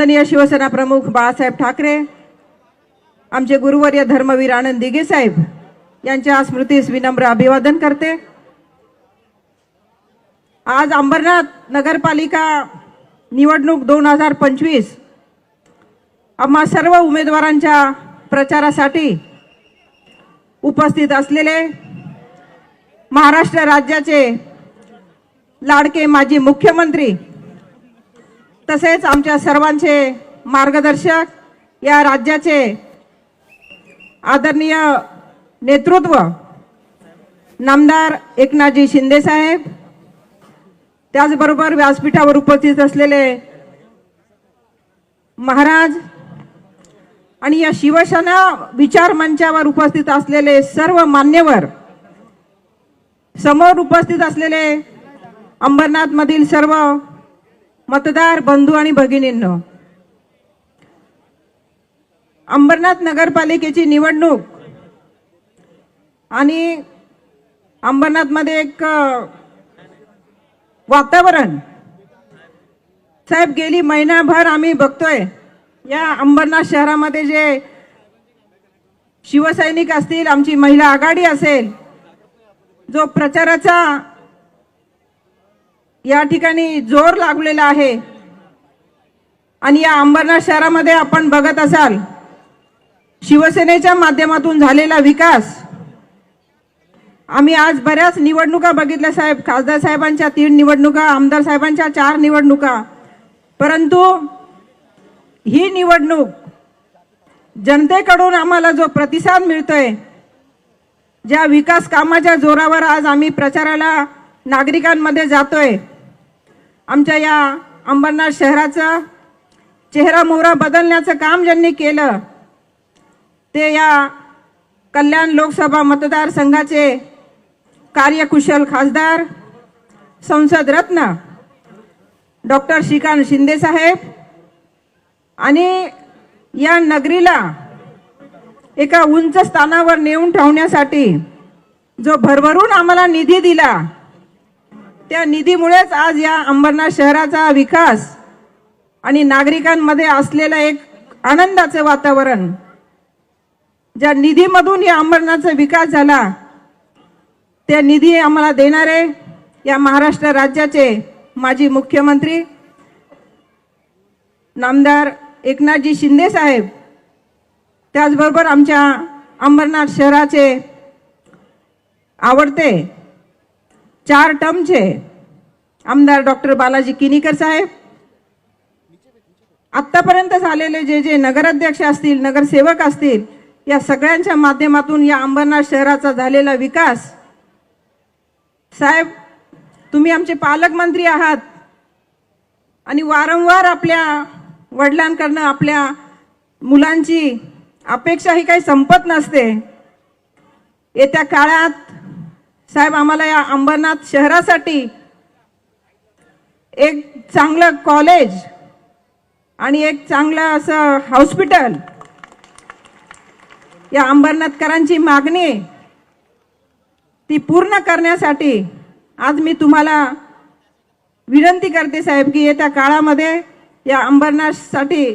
माननीय शिवसेना प्रमुख बाळासाहेब ठाकरे, आमचे गुरुवर्य धर्मवीर आनंद दिघे साहेब यांच्या स्मृतीस विनम्र अभिवादन करते। आज अंबरनाथ नगरपालिका निवडणूक 2025 आम्हा सर्व उमेदवारांच्या प्रचारासाठी उपस्थित असलेले महाराष्ट्र राज्याचे लाडके माजी मुख्यमंत्री तसेच आमच्या सर्वांचे मार्गदर्शक, या राज्याचे आदरणीय नेतृत्व नामदार एकनाथजी शिंदे साहेब, त्याचबरोबर व्यासपीठावर उपस्थित असलेले महाराज आणि या शिवसेना विचार मंचावर उपस्थित असलेले सर्व मान्यवर, समोर उपस्थित असलेले अंबरनाथ मधील सर्व मतदार बंधू आणि भगिनींनो, अंबरनाथ नगरपालिकेची निवडणूक आणि अंबरनाथ मध्ये एक वातावरण साहेब गेली महिनाभर आम्ही बघतोय। या अंबरनाथ शहरामध्ये जे शिवसैनिक असतील, आमची महिला आघाडी असेल, जो प्रचाराचा या ठिकाणी जोर लागलेला आहे आणि या अंबरनाथ शहरामध्ये आपण बघत असाल शिवसेनेच्या माध्यमातून झालेला विकास। आम्ही आज बऱ्याच निवडणुका बघितल्या साहेब, खासदार साहेबांच्या 3 निवडणुका, आमदार साहेबांच्या 4 निवडणुका, परंतु ही निवडणूक जनतेकडून आम्हाला जो प्रतिसाद मिळतोय, ज्या विकास कामाच्या जोरावर आज आम्ही प्रचाराला नागरिकांमध्ये जातोय, आमच्या या अंबरनाथ शहराचा चेहरा मोहरा बदलण्याचं काम ज्यांनी केलं ते या कल्याण लोकसभा मतदारसंघाचे कार्यकुशल खासदार, संसद रत्न डॉक्टर श्रीकांत शिंदे साहेब आणि या नगरीला एका उंच स्थानावर नेऊन ठेवण्यासाठी जो भरभरून आम्हाला निधी दिला, त्या निधीमुळेच आज या अंबरनाथ शहराचा विकास आणि नागरिकांमध्ये असलेला एक आनंदाचे वातावरण, ज्या निधीमधून या अंबरनाथचा विकास झाला, त्या निधी आम्हाला देणारे या महाराष्ट्र राज्याचे माजी मुख्यमंत्री नामदार एकनाथजी शिंदे साहेब, त्याचबरोबर आमच्या अंबरनाथ शहराचे आवडते 4 टर्मचे आमदार डॉक्टर बालाजी किनीकर साहेब, आतापर्यंत झालेले जे नगराध्यक्ष असतील, नगरसेवक असतील, या सगळ्यांच्या माध्यमातून या अंबरनाथ शहराचा झालेला विकास। साहेब, तुम्ही आमचे पालकमंत्री आहात आणि वारंवार आपल्या वडिलांकडनं आपल्या मुलांची अपेक्षा ही काही संपत नसते। येत्या काळात साहेब आम्हाला या अंबरनाथ शहरासाठी एक चांगलं कॉलेज आणि एक चांगलं असं हॉस्पिटल, या अंबरनाथकरांची मागणी ती पूर्ण करण्यासाठी आज मी तुम्हाला विनंती करते साहेब की येत्या काळामध्ये या अंबरनाथसाठी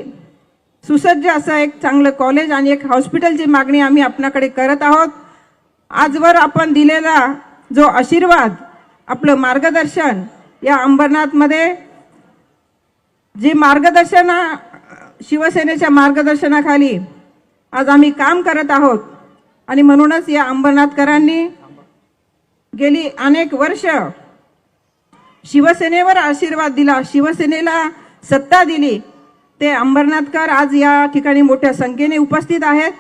सुसज्ज असं एक चांगलं कॉलेज आणि एक हॉस्पिटलची मागणी आम्ही आपल्याकडे करत आहोत। आजवर आपण दिलेला जो आशीर्वाद, आपलं मार्गदर्शन, या अंबरनाथमध्ये जे मार्गदर्शन शिवसेनेच्या मार्गदर्शनाखाली आज आम्ही काम करत आहोत आणि म्हणूनच या अंबरनाथकरांनी गेली अनेक वर्ष शिवसेनेवर आशीर्वाद दिला, शिवसेनेला सत्ता दिली। ते अंबरनाथकर आज या ठिकाणी मोठ्या संख्येने उपस्थित आहेत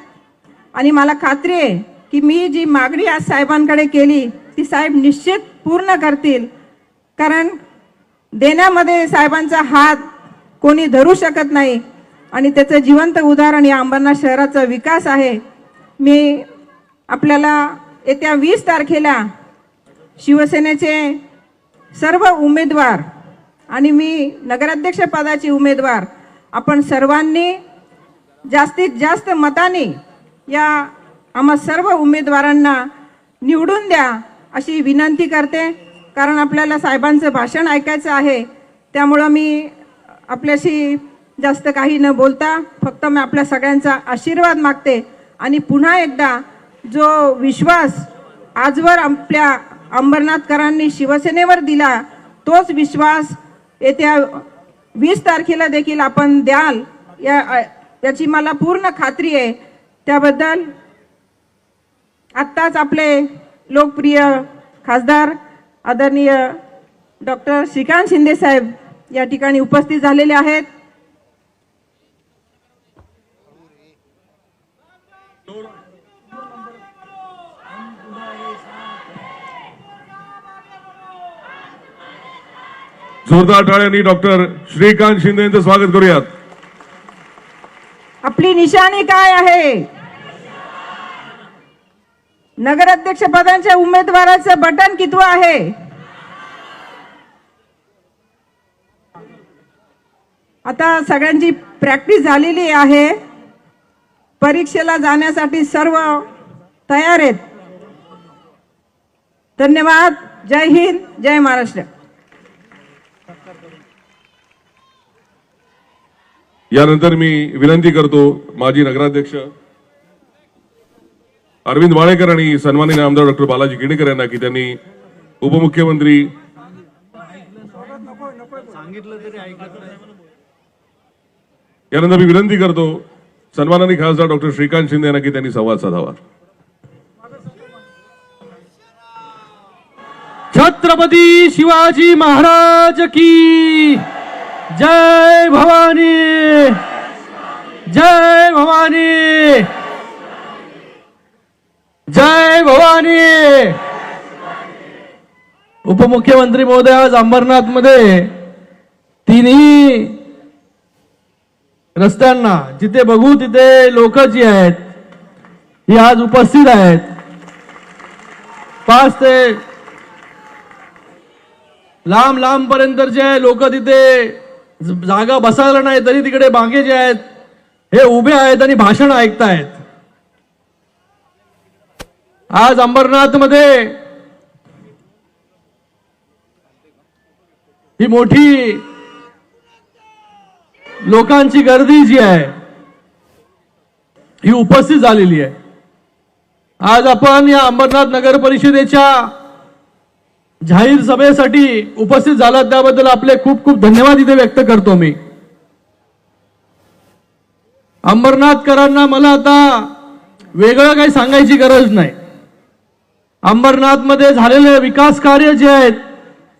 आणि मला खात्री आहे की मी जी मागणी आज साहेबांकडे केली ती साहेब निश्चित पूर्ण करतील, कारण देण्यामध्ये साहेबांचा हात कोणी धरू शकत नाही आणि त्याचं जिवंत उदाहरण या अंबरनाथ शहराचा विकास आहे। मी आपल्याला येत्या 20 तारखेला शिवसेनेचे सर्व उमेदवार आणि मी नगराध्यक्ष पदाची उमेदवार, आपण सर्वांनी जास्तीत जास्त मताने या आम्हा सर्व उमेदवारांना निवडून द्या अशी विनंती करते, कारण आपल्याला साहेबांचं भाषण ऐकायचं आहे। त्यामुळे मी आपल्याशी जास्त काही न बोलता फक्त मी आपल्या सगळ्यांचा आशीर्वाद मागते आणि पुन्हा एकदा जो विश्वास आजवर आपल्या अंबरनाथकरांनी शिवसेनेवर दिला तोच विश्वास येत्या 20 तारखेला देखील आपण द्याल याची मला पूर्ण खात्री आहे। त्याबद्दल आत्ताच आपले लोकप्रिय खासदार आदरणीय डॉक्टर श्रीकांत शिंदे साहेब या ठिकाणी उपस्थित झालेले आहेत। जोरदार टाळ्यांनी डॉक्टर श्रीकांत शिंदे यांचं स्वागत करूयात। आपली निशाणी काय आहे? नगराध्यक्ष पदाच्या उमेदवाराचं बटन कितवं आहे? आता सगळ्यांची प्रॅक्टिस झालेली आहे, परीक्षेला जाण्यासाठी सर्व तयार आहेत। धन्यवाद। जय हिंद, जय महाराष्ट्र। यानंतर मी विनंती करतो माजी नगराध्यक्ष अरविंद वाळेकर आणि सन्माननीय आमदार डॉक्टर बालाजी किणीकर यांना की त्यांनी उपमुख्यमंत्री यानंतर मी विनंती करतो सन्माननीय खासदार डॉक्टर श्रीकांत शिंदे यांना की त्यांनी संवाद साधावा। छत्रपती शिवाजी महाराज की जय भवानी, जय भवानी, जय भवानी। उपमुख्यमंत्री महोदय आज अंबरनाथ मध्ये तिन्ही रस्त्यांना जिथे बघू तिथे लोक जी आहेत ही आज उपस्थित आहेत। 5 ते लांब पर्यंत जे लोक तिथे जागा बसायला नाही तरी तिकडे मागे जे आहेत हे उभे आहेत आणि भाषण ऐकतायत। आज अंबरनाथ मध्ये ही मोठी लोकांची गर्दी जी आहे ही उपस्थित झालेली आहे। आज आपण या अंबरनाथ नगर परिषदेच्या जाहीर सभेसाठी उपस्थित झालात त्याबद्दल आपले खूप खूप धन्यवाद इथे व्यक्त करतो मी। अंबरनाथकरांना मला आता वेगळं काही सांगायची गरज नाही। अंबरनाथ मध्ये झालेले विकास कार्य जे आहेत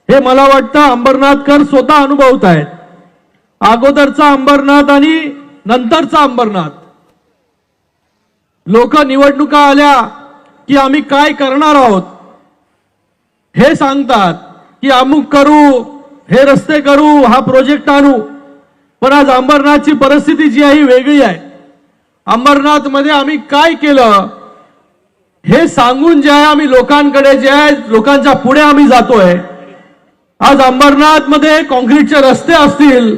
हे मला वाटतं अंबरनाथकर स्वतः अनुभवत आहेत। अगोदरचा अंबरनाथ आणि नंतरचा अंबरनाथ, लोक निवडणुका आल्या की आम्ही काय करणार आहोत हे सांगतात की अमुक करू, हे रस्ते करू, हा प्रोजेक्ट आणू, पण आज अंबरनाथची परिस्थिती जी आहे वेगळी आहे। अंबरनाथ मध्ये आम्ही काय केलं हे सांगून जे आहे आम्ही लोकांकडे जे आहे लोकांच्या पुढे आम्ही जातोय। आज अंबरनाथ मध्ये कॉन्क्रीटचे रस्ते असतील,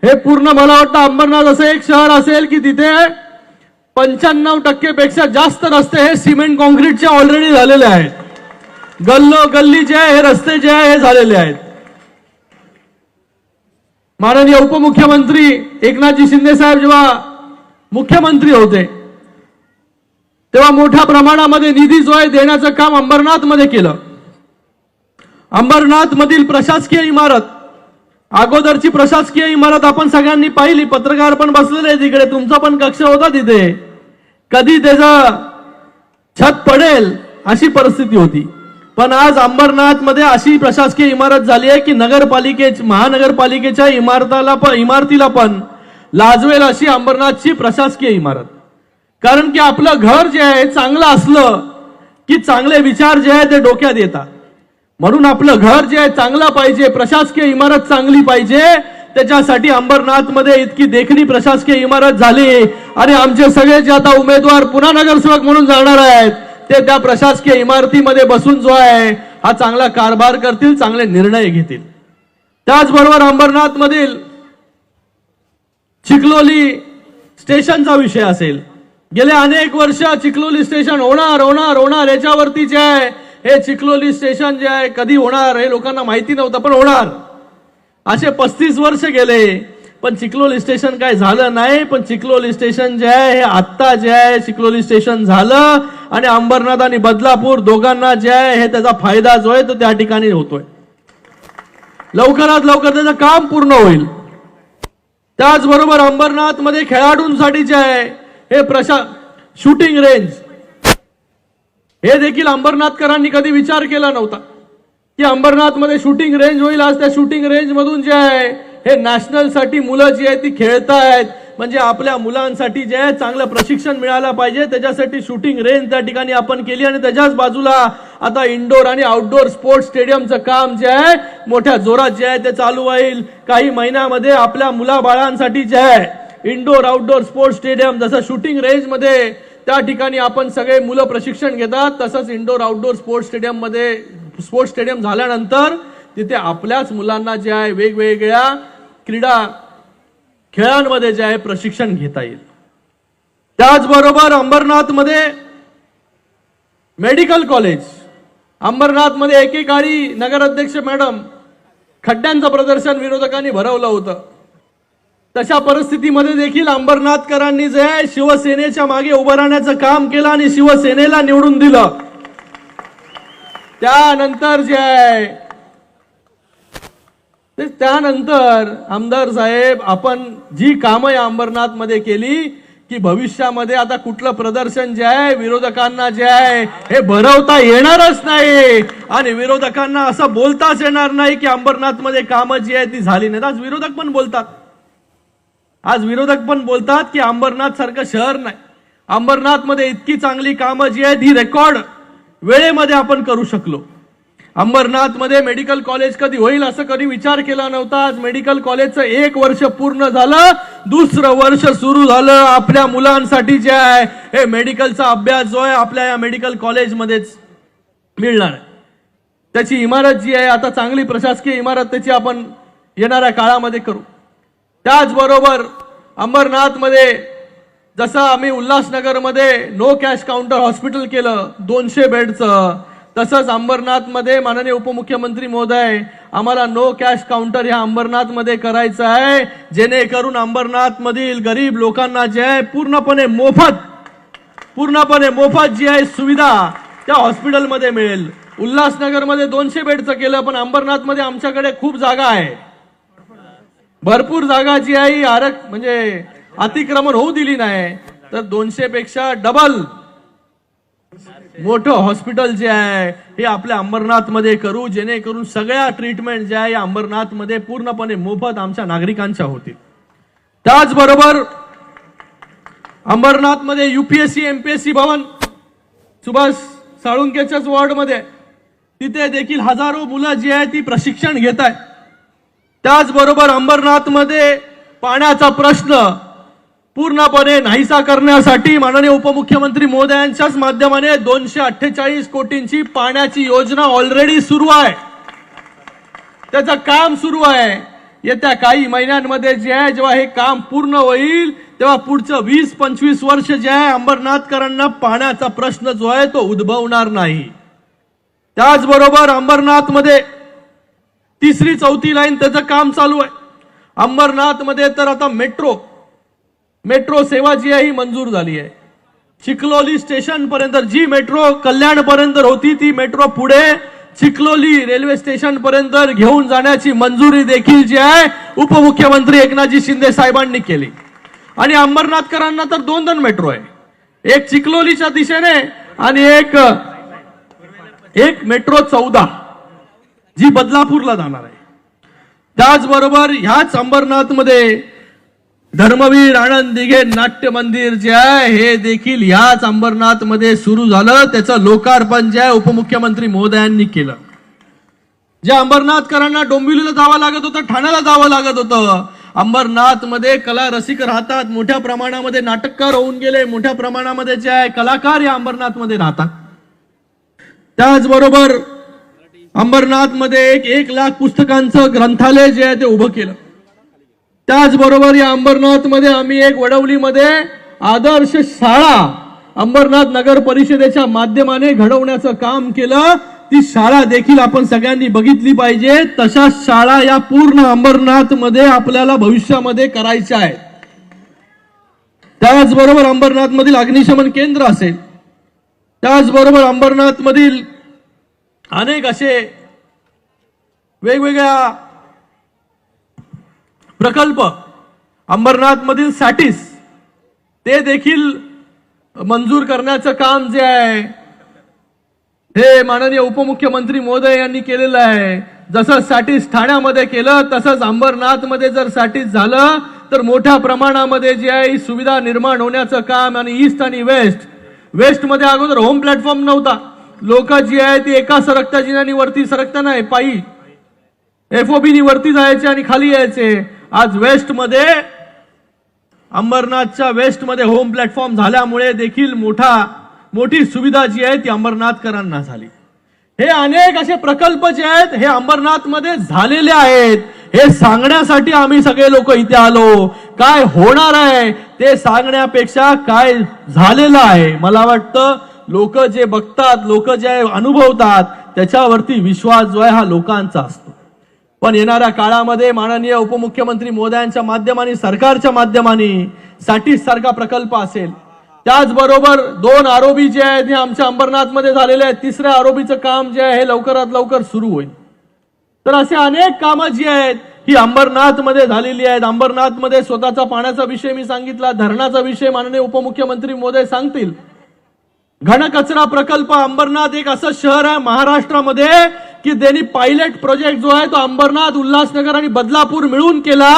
हे पूर्ण मला वाटतं अंबरनाथ असं एक शहर असेल की तिथे 95% पेक्षा जास्त रस्ते हे सिमेंट कॉन्क्रीटचे ऑलरेडी झालेले आहेत। गल्ली जे आहे हे रस्ते जे आहे हे झालेले आहेत। माननीय उपमुख्यमंत्री एकनाथजी शिंदे साहेब जेव्हा मुख्यमंत्री होते तेव्हा मोठ्या प्रमाणामध्ये निधी जो आहे देण्याचं काम अंबरनाथ मध्ये केलं। अंबरनाथ मधील प्रशासकीय इमारत, अगोदरची प्रशासकीय इमारत आपण सगळ्यांनी पाहिली, पत्रकार पण बसलेले तिकडे, तुमचा पण कक्ष होता तिथे, कधी त्याचं छत पडेल अशी परिस्थिती होती। पण आज अंबरनाथ मध्ये अशी प्रशासकीय इमारत झाली आहे की महानगरपालिकेच्या इमारतीला पण लाजवेल अशी अंबरनाथची प्रशासकीय इमारत। कारण की आपलं घर जे आहे चांगलं असलं की चांगले विचार जे आहे ते डोक्यात येतात। म्हणून आपलं घर जे आहे चांगलं पाहिजे, प्रशासकीय इमारत चांगली पाहिजे, त्याच्यासाठी अंबरनाथ मध्ये इतकी देखणी प्रशासकीय इमारत झाली आणि आमचे सगळे जे आता उमेदवार पुन्हा नगरसेवक म्हणून जाणार आहेत ते त्या प्रशासकीय इमारतीमध्ये बसून जो आहे हा चांगला कारभार करतील, चांगले निर्णय घेतील। त्याचबरोबर अंबरनाथ मधील चिखलोली स्टेशनचा विषय असेल, गेले अनेक वर्ष चिखलोली स्टेशन होणार याच्यावरती जे आहे हे चिखलोली स्टेशन जे आहे कधी होणार हे लोकांना माहिती नव्हतं, पण होणार। असे 35 वर्ष गेले पण चिखलोली स्टेशन काय झालं नाही. पण चिखलोली स्टेशन जे आहे हे आत्ता जे आहे चिखलोली स्टेशन झालं आणि अंबरनाथ आणि बदलापूर दोघांना जे आहे हे त्याचा फायदा जो आहे तो त्या ठिकाणी होतोय. लवकरात लवकर त्याचं काम पूर्ण होईल. त्याचबरोबर अंबरनाथ मध्ये खेळाडूंसाठी जे आहे हे शूटिंग रेंज हे देखील अंबरनाथकरांनी कधी विचार केला नव्हता की अंबरनाथ मध्ये शूटिंग रेंज होईल. आज त्या शूटिंग रेंज मधून जे आहे हे नॅशनल साठी मुलं जी आहे ती खेळतायत. म्हणजे आपल्या मुलांसाठी जे आहे चांगलं प्रशिक्षण मिळालं पाहिजे त्याच्यासाठी शूटिंग रेंज त्या ठिकाणी आपण केली आणि त्याच्याच बाजूला आता इंडोर आणि आउटडोर स्पोर्ट्स स्टेडियमचं काम जे आहे मोठ्या जोरात जे आहे ते चालू होईल. काही महिन्यामध्ये आपल्या मुलाबाळांसाठी जे आहे इंडोर आउटडोर स्पोर्ट्स स्टेडियम जसं शूटिंग रेंज मध्ये त्या ठिकाणी आपण सगळे मुलं प्रशिक्षण घेतात तसंच इंडोर आउटडोर स्पोर्ट्स स्टेडियम मध्ये स्पोर्ट्स स्टेडियम झाल्यानंतर तिथे आपल्याच मुलांना जे आहे वेगवेगळ्या क्रीडा खेळांमध्ये जे आहे प्रशिक्षण घेता येईल. त्याचबरोबर अंबरनाथ मध्ये मेडिकल कॉलेज अंबरनाथ मध्ये एकेकाळी नगराध्यक्ष मॅडम खड्ड्यांचं प्रदर्शन विरोधकांनी भरवलं होतं. तशा परिस्थितीमध्ये देखील अंबरनाथकरांनी जे आहे शिवसेनेच्या मागे उभं राहण्याचं काम केलं आणि शिवसेनेला निवडून दिलं. त्यानंतर जे आहे त्यानंतर आमदार साहेब आपण जी कामं या अंबरनाथ मध्ये केली की भविष्यामध्ये आता कुठलं प्रदर्शन जे आहे विरोधकांना जे आहे हे भरवता येणारच नाही आणि विरोधकांना असं बोलताच येणार नाही की अंबरनाथ मध्ये कामं जी आहे ती झाली नाहीत. आज विरोधक पण बोलतात की अंबरनाथ सारखं शहर नाही. अंबरनाथ मध्ये इतकी चांगली कामं जी आहेत ही रेकॉर्ड वेळेमध्ये आपण करू शकलो. अंबरनाथ मध्ये मेडिकल कॉलेज कधी होईल असं कधी विचार केला नव्हता. आज मेडिकल कॉलेजचं 1 वर्ष पूर्ण झालं, दुसरं वर्ष सुरू झालं. आपल्या मुलांसाठी जे आहे हे मेडिकलचा अभ्यास जो आहे आपल्या या मेडिकल कॉलेजमध्येच मिळणार आहे. त्याची इमारत जी आहे आता चांगली प्रशासकीय इमारत त्याची आपण येणाऱ्या काळामध्ये करू. त्याचबरोबर अंबरनाथ मध्ये जसं आम्ही उल्हासनगर मध्ये नो कॅश काउंटर हॉस्पिटल केलं 200 बेडचं, तसंच अंबरनाथ मध्ये माननीय उपमुख्यमंत्री महोदय आम्हाला नो कॅश काउंटर ह्या अंबरनाथ मध्ये करायचं आहे जेणेकरून अंबरनाथ मधील गरीब लोकांना जे आहे पूर्णपणे मोफत जी आहे सुविधा त्या हॉस्पिटलमध्ये मिळेल. उल्हासनगर मध्ये 200 बेडचं केलं पण अंबरनाथ मध्ये आमच्याकडे खूप जागा आहे, भरपूर जागा जी आहे म्हणजे अतिक्रमण होऊ दिली नाही. तर 200 पेक्षा डबल मोठं हॉस्पिटल जे आहे हे आपल्या अंबरनाथ मध्ये करू जेणेकरून सगळ्या ट्रीटमेंट ज्या आहे अंबरनाथ मध्ये पूर्णपणे मोफत आमच्या नागरिकांच्या होतील. त्याचबरोबर अंबरनाथ मध्ये UPSC MPSC भवन सुभाष साळुंकेच्याच वॉर्ड मध्ये तिथे देखील हजारो मुलं जी आहे ती प्रशिक्षण घेत आहेत. त्याचबरोबर अंबरनाथ मध्ये पाण्याचा प्रश्न पूर्णपणे नाहीसा करण्यासाठी माननीय उपमुख्यमंत्री महोदयांच्याच माध्यमाने 248 कोटींची पाण्याची योजना ऑलरेडी सुरू आहे, त्याचं काम सुरू आहे. येत्या काही महिन्यांमध्ये जे आहे जेव्हा हे काम पूर्ण होईल तेव्हा पुढचं 20-25 वर्ष जे आहे अंबरनाथकरांना पाण्याचा प्रश्न जो आहे तो उद्भवणार नाही. त्याचबरोबर अंबरनाथ मध्ये 3री-4थी लाईन त्याचं काम चालू आहे. अंबरनाथ मध्ये तर आता मेट्रो सेवा जी आहे ही मंजूर झाली आहे. चिखलोली स्टेशन पर्यंत जी मेट्रो कल्याण पर्यंत होती ती मेट्रो पुढे चिखलोली रेल्वे स्टेशन पर्यंत घेऊन जाण्याची मंजुरी देखील जी आहे उपमुख्यमंत्री एकनाथजी शिंदे साहेबांनी केली. आणि अंबरनाथकरांना तर 2 मेट्रो आहे, एक चिखलोलीच्या दिशेने आणि एक मेट्रो 14 जी बदलापूरला जाणार आहे. त्याचबरोबर ह्याच अंबरनाथ मध्ये धर्मवीर आनंद दिघे नाट्य मंदिर जे आहे हे देखील ह्याच अंबरनाथ मध्ये सुरू झालं. त्याचं लोकार्पण जे आहे उपमुख्यमंत्री महोदयांनी केलं. जे अंबरनाथकरांना डोंबिवलीला जावं लागत होतं, ठाण्याला जावं लागत होतं, अंबरनाथ मध्ये कला रसिक राहतात, मोठ्या प्रमाणामध्ये नाटककार होऊन गेले, मोठ्या प्रमाणामध्ये जे आहे कलाकार या अंबरनाथ मध्ये राहतात. त्याचबरोबर अंबरनाथ मध्ये 1 लाख पुस्तकांचं ग्रंथालय जे आहे ते उभं केलं. त्याचबरोबर या अंबरनाथ मध्ये आम्ही एक वडवलीमध्ये आदर्श शाळा अंबरनाथ नगर परिषदेच्या माध्यमाने घडवण्याचं काम केलं. ती शाळा देखील आपण सगळ्यांनी बघितली पाहिजे. तशा शाळा या पूर्ण अंबरनाथ मध्ये आपल्याला भविष्यामध्ये करायच्या आहेत. त्याचबरोबर अंबरनाथ मधील अग्निशमन केंद्र असेल, त्याचबरोबर अंबरनाथ मधील अनेक असे वेगवेगळ्या प्रकल्प, अंबरनाथ मधील सॅटिस ते देखील मंजूर करण्याचं काम जे आहे हे माननीय उपमुख्यमंत्री महोदय यांनी केलेलं आहे. जसं सॅटिस ठाण्यामध्ये केलं तसंच अंबरनाथ मध्ये जर सॅटिस झालं तर मोठ्या प्रमाणामध्ये जी आहे ही सुविधा निर्माण होण्याचं काम. आणि ईस्ट आणि वेस्ट मध्ये अगोदर होम प्लॅटफॉर्म नव्हता. लोक जी आहे ती एका सरकत्या जिन्यानी वरती सरकता नाही, पायी FOB नी वरती जायचे आणि खाली यायचे. आज वेस्ट मध्ये, अंबरनाथच्या वेस्ट मध्ये होम प्लॅटफॉर्म झाल्यामुळे देखील मोठी सुविधा जी आहे ती अंबरनाथकरांना झाली. हे अनेक असे प्रकल्प जे आहेत हे अंबरनाथ मध्ये झालेले आहेत. हे सांगण्यासाठी आम्ही सगळे लोक इथे आलो. काय होणार आहे ते सांगण्यापेक्षा काय झालेलं आहे, मला वाटतं लोक जे बघतात, लोक जे अनुभवतात त्याच्यावरती विश्वास जो आहे हा लोकांचा असतो. पण येणाऱ्या काळामध्ये माननीय उपमुख्यमंत्री महोदयांच्या माध्यमाने, सरकारच्या माध्यमाने सॅटिस सारखा प्रकल्प असेल, त्याचबरोबर 2 आरोबी जे आहेत हे आमच्या अंबरनाथ मध्ये झालेले आहेत. 3ऱ्या आरोबीचं काम जे आहे हे लवकरात लवकर सुरू होईल. तर असे अनेक कामं जी आहेत ही अंबरनाथ मध्ये झालेली आहेत. अंबरनाथ मध्ये स्वतःचा पाण्याचा विषय मी सांगितला, धरणाचा विषय माननीय उपमुख्यमंत्री महोदय सांगतील. घनकचरा प्रकल्प, अंबरनाथ एक असं शहर आहे महाराष्ट्रामध्ये की त्यांनी पायलट प्रोजेक्ट जो आहे तो अंबरनाथ, उल्हासनगर आणि बदलापूर मिळून केला,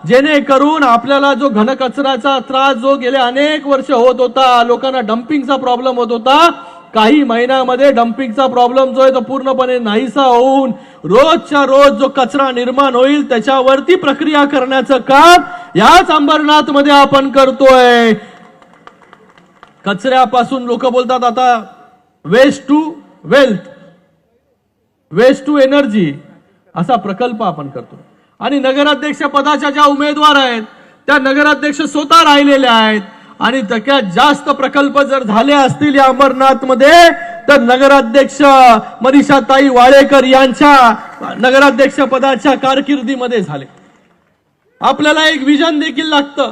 जेणेकरून आपल्याला जो घनकचऱ्याचा त्रास जो गेले अनेक वर्ष होत होता, लोकांना डम्पिंगचा प्रॉब्लेम होत होता, काही महिन्यामध्ये डम्पिंगचा प्रॉब्लेम जो आहे तो पूर्णपणे नाहीसा होऊन रोजच्या रोज जो कचरा निर्माण होईल त्याच्यावरती प्रक्रिया करण्याचं काम याच अंबरनाथ मध्ये आपण करतोय. कचऱ्यापासून लोक बोलतात आता waste to wealth, waste to energy असा प्रकल्प आपण करतो. आणि नगराध्यक्ष पदाच्या ज्या उमेदवार आहेत त्या नगराध्यक्ष स्वतः राहिलेल्या आहेत. आणि त्याच्यात जास्त प्रकल्प जर झाले असतील या अंबरनाथ मध्ये तर नगराध्यक्ष मनीषाताई वाळेकर यांच्या नगराध्यक्ष पदाच्या कारकिर्दीमध्ये झाले. आपल्याला एक विजन देखील लागतं.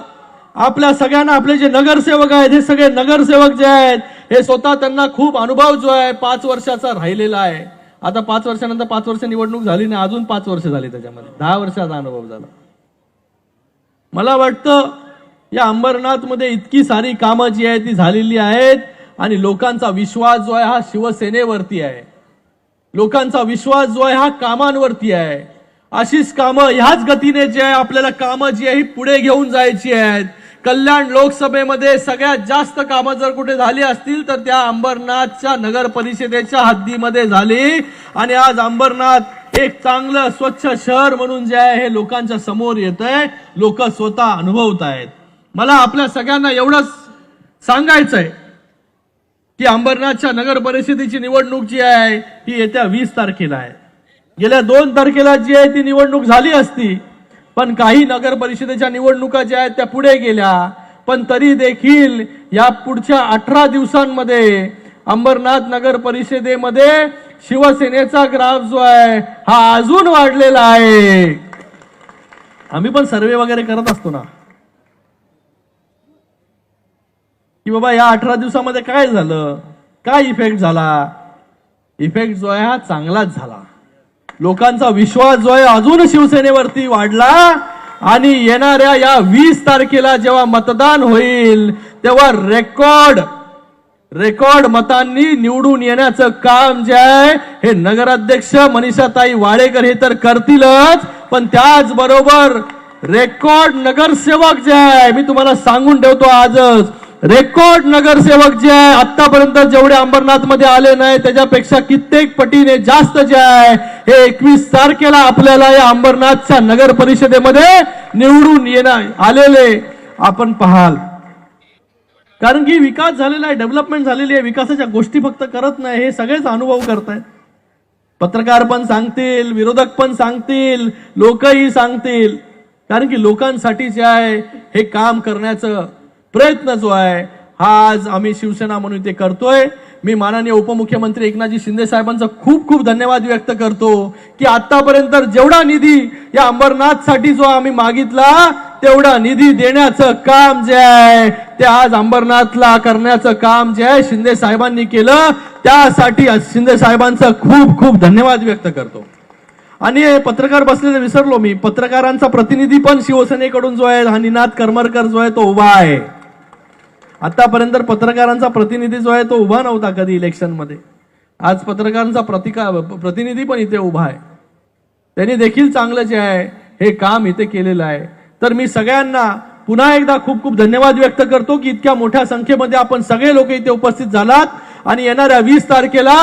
आपल्या सगळ्यांना आपले जे नगरसेवक आहेत हे सगळे नगरसेवक जे आहेत हे स्वतः त्यांना खूप अनुभव जो आहे 5 वर्षाचा राहिलेला आहे. आता 5 वर्षानंतर 5 वर्ष निवडणूक झाली नाही, अजून 5 वर्ष झाली, त्याच्यामध्ये 10 वर्षाचा अनुभव झाला. मला वाटतं या अंबरनाथ मध्ये इतकी सारी कामं जी आहेत ती झालेली आहेत आणि लोकांचा विश्वास जो आहे हा शिवसेनेवरती आहे. लोकांचा विश्वास जो आहे हा कामांवरती आहे. अशीच कामं ह्याच गतीने जे आहे आपल्याला कामं जी आहे ही पुढे घेऊन जायची आहेत. कल्याण लोकसभेमध्ये सगळ्यात जास्त कामं जर कुठे झाली असतील तर त्या अंबरनाथच्या नगर परिषदेच्या हद्दीमध्ये झाली. आणि आज अंबरनाथ एक चांगलं स्वच्छ शहर म्हणून जे आहे हे लोकांच्या समोर येत आहे, लोक स्वतः अनुभवत आहेत. मला आपल्या सगळ्यांना एवढंच सांगायचंय की अंबरनाथच्या नगर परिषदेची निवडणूक जी आहे ही येत्या 20 तारखेला आहे. गेल्या 2 तारखेला जी आहे ती निवडणूक झाली असती, पण काही नगर परिषदेच्या निवडणुका ज्या आहेत त्या पुढे गेल्या. पण तरी देखील या पुढच्या 18 दिवसांमध्ये अंबरनाथ नगर परिषदेमध्ये शिवसेनेचा ग्राफ जो आहे हा अजून वाढलेला आहे. आम्ही पण सर्वे वगैरे करत असतो ना की बाबा या 18 दिवसामध्ये काय झालं, काय इफेक्ट झाला. इफेक्ट जो आहे हा चांगलाच झाला. लोकांचा विश्वास जो आहे अजून शिवसेनेवरती वाढला. आणि येणाऱ्या या 20 तारखेला जेव्हा मतदान होईल तेव्हा रेकॉर्ड मतांनी निवडून येण्याचं काम जे आहे हे नगराध्यक्ष मनीषाताई वाळेकर हे तर करतीलच, पण त्याचबरोबर रेकॉर्ड नगरसेवक जे आहे, मी तुम्हाला सांगून ठेवतो आजच, रेकॉर्ड नगरसेवक जे आहे आतापर्यंत जेवढे अंबरनाथ मध्ये आले नाही त्याच्यापेक्षा कित्येक पटीने जास्त जे आहे हे 21 तारखेला आपल्याला या अंबरनाथच्या नगर परिषदेमध्ये निवडून येणार आलेले आपण पाहाल. कारण की विकास झालेला आहे, डेव्हलपमेंट झालेली आहे. विकासाच्या गोष्टी फक्त करत नाही, हे सगळेच अनुभव करतायत. पत्रकार पण सांगतील, विरोधक पण सांगतील, लोकही सांगतील. कारण की लोकांसाठी जे आहे हे काम करण्याचं प्रयत्न जो आहे हा आज आम्ही शिवसेना म्हणून ते करतोय. मी माननीय उपमुख्यमंत्री एकनाथजी शिंदे साहेबांचा खूप खूप धन्यवाद व्यक्त करतो की आतापर्यंत जेवढा निधी या अंबरनाथसाठी जो आम्ही मागितला तेवढा निधी देण्याचं काम जे आहे ते आज अंबरनाथला करण्याचं काम जे आहे शिंदे साहेबांनी केलं, त्यासाठी शिंदे साहेबांचा खूप खूप धन्यवाद व्यक्त करतो. आणि पत्रकार बसलेले विसरलो मी, पत्रकारांचा प्रतिनिधी पण शिवसेनेकडून जो आहे हा निनाद करमरकर जो आहे तो उभा आहे. आतापर्यंत पत्रकारांचा प्रतिनिधी जो आहे तो उभा नव्हता कधी इलेक्शन मध्ये. आज पत्रकारांचा प्रतिनिधी पण इथे उभा आहे. त्यांनी देखील चांगलं जे आहे हे काम इथे केलेलं आहे. तर मी सगळ्यांना पुन्हा एकदा खूप खूप धन्यवाद व्यक्त करतो की इतक्या मोठ्या संख्येमध्ये आपण सगळे लोक इथे उपस्थित झालात आणि येणाऱ्या 20 तारखेला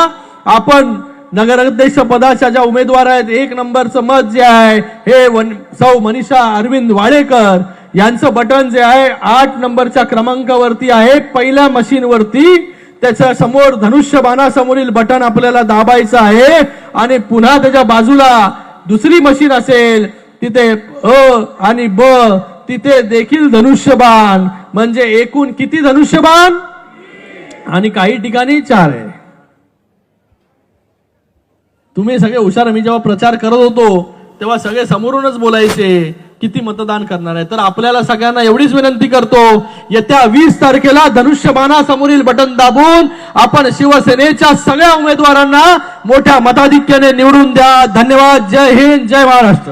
आपण नगराध्यक्ष पदाच्या ज्या उमेदवार आहेत 1 नंबरचं मत जे आहे हे सौ मनीषा अरविंद वाडेकर यांचं बटन जे आहे 8 नंबरच्या क्रमांकावरती आहे, पहिल्या मशीनवरती. त्याच्या समोर धनुष्यबाणासमोरील बटन आपल्याला दाबायचं आहे आणि पुन्हा त्याच्या बाजूला दुसरी मशीन असेल तिथे अ आणि ब, तिथे देखील धनुष्यबाण. म्हणजे एकूण किती धनुष्यबाण? आणि काही ठिकाणी 4 आहे. तुम्ही सगळे हुशार. मी जेव्हा प्रचार करत होतो तेव्हा सगळे समोरूनच बोलायचे किती मतदान करणार आहे. तर आपल्याला सगळ्यांना एवढीच विनंती करतो, येत्या 20 तारखेला धनुष्यबाणासमोरील बटन दाबून आपण शिवसेनेच्या सगळ्या उमेदवारांना मोठ्या मताधिक्याने निवडून द्या. धन्यवाद. जय हिंद, जय महाराष्ट्र.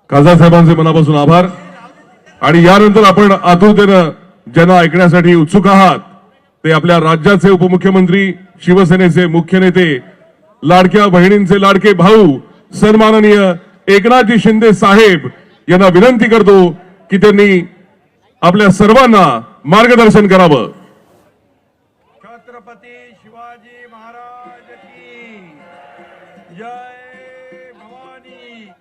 खासदार साहेबांचे मनापासून आभार. आणि यानंतर आपण आतुरतेनं ज्यांना ऐकण्यासाठी उत्सुक आहात ते आपल्या राज्याचे उपमुख्यमंत्री, शिवसेनेचे मुख्य नेते, लाडक्या बहिणींचे लाडके भाऊ सन्माननीय एकनाथजी शिंदे साहेब यांना विनंती करतो की त्यांनी आपल्या सर्वांना मार्गदर्शन करावं. छत्रपती शिवाजी महाराज की जय. भवानी.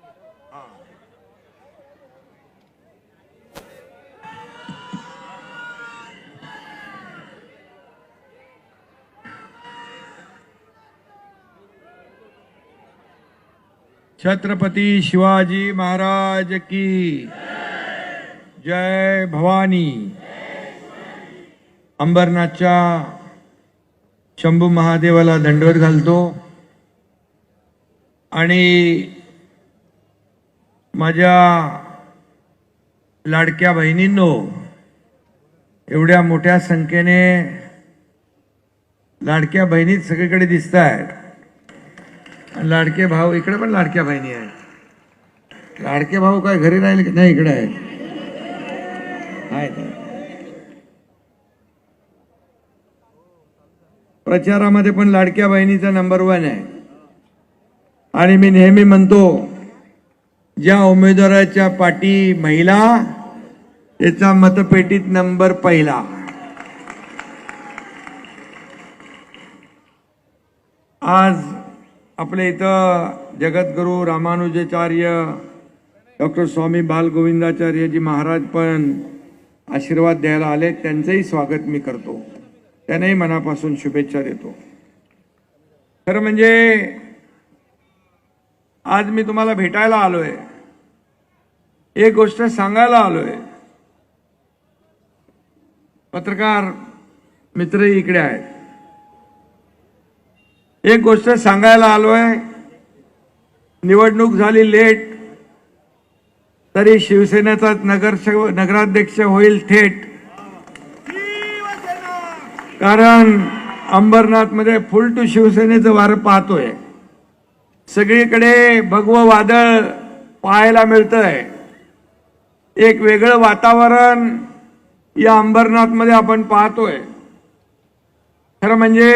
छत्रपती शिवाजी महाराज की जय. भवानी. अंबरनाथच्या शंभू महादेवाला दंडवत घालतो आणि माझ्या लाडक्या बहिणींनो, एवढ्या मोठ्या संख्येने लाडक्या बहिणी सगळीकडे दिसत आहेत. लाडके भाऊ इकडे पण लाडक्या बहिणी आहेत. लाडके भाऊ काय घरी राहिले की नाही? इकडे आहेत. प्रचारामध्ये पण लाडक्या बहिणीचा नंबर 1 आहे. आणि मी नेहमी म्हणतो, ज्या उमेदवाराच्या पाठी महिला त्याचा मतपेटीत नंबर पहिला. आज आपल्या इथं जगद्गुरू रामानुजाचार्य डॉक्टर स्वामी बालगोविंदाचार्यजी महाराज पण आशीर्वाद द्यायला आले. त्यांचंही स्वागत मी करतो, त्यांनाही मनापासून शुभेच्छा देतो. खरं म्हणजे आज मी तुम्हाला भेटायला आलोय, एक गोष्ट सांगायला आलोय. पत्रकार मित्रही इकडे आहेत. एक गोष्ट सांगायला आलोय. निवडणूक झाली लेट तरी शिवसेनेचा नगराध्यक्ष होईल थेट. कारण अंबरनाथ मध्ये फुल टू शिवसेनेचं वारं पाहतोय. सगळीकडे भगवं वादळ पाहायला मिळतंय. एक वेगळं वातावरण या अंबरनाथ मध्ये आपण पाहतोय. खरं म्हणजे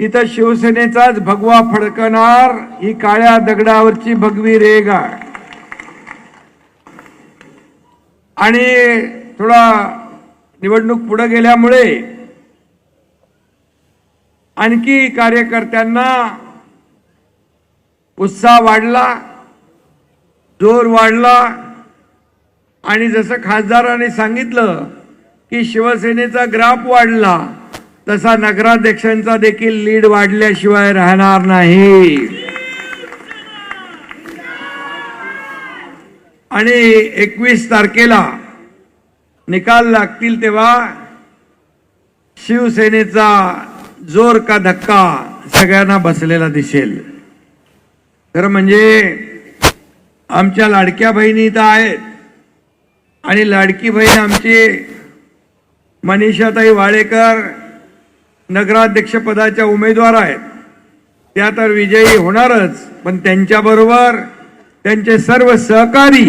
इथं शिवसेनेचाच भगवा फडकणार ही काळ्या दगडावरची भगवी रेघ आहे. आणि थोडा निवडणूक पुढे गेल्यामुळे आणखी कार्यकर्त्यांना उत्साह वाढला, जोर वाढला. आणि जसं खासदारांनी सांगितलं की शिवसेनेचा ग्राफ वाढला, तसा नगराध्यक्षांचा देखील लीड वाढल्याशिवाय राहणार नाही. आणि 21 तारखेला निकाल लागतील तेव्हा शिवसेनेचा जोर का धक्का सगळ्यांना बसलेला दिसेल. तर म्हणजे आमच्या लाडक्या बहिणी इथं आहेत आणि लाडकी बहीण आमची मनीषाताई वाळेकर नगराध्यक्षपदाच्या उमेदवार आहेत. त्या तर विजयी होणारच, पण त्यांच्याबरोबर त्यांचे सर्व सहकारी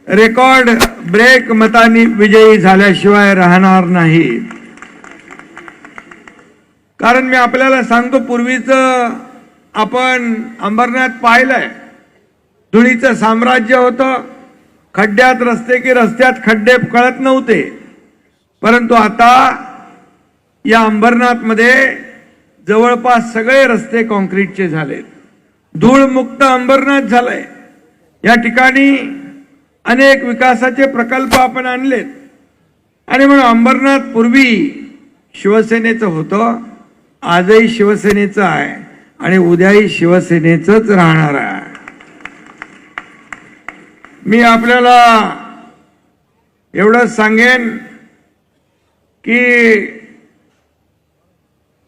रेकॉर्ड ब्रेक मतांनी विजयी झाल्याशिवाय राहणार नाही. कारण मी आपल्याला सांगतो, पूर्वीच आपण अंबरनाथ पाहिलंय, धुळीचं साम्राज्य होतं, खड्ड्यात रस्ते की रस्त्यात खड्डे कळत नव्हते. परंतु आता या अंबरनाथमध्ये जवळपास सगळे रस्ते कॉन्क्रीटचे झालेत, धूळमुक्त अंबरनाथ झालंय. या ठिकाणी अनेक विकासाचे प्रकल्प आपण आणलेत आणि म्हणून अंबरनाथ पूर्वी शिवसेनेचं होतं, आजही शिवसेनेचं आहे आणि उद्याही शिवसेनेचंच राहणार आहे. मी आपल्याला एवढंच सांगेन की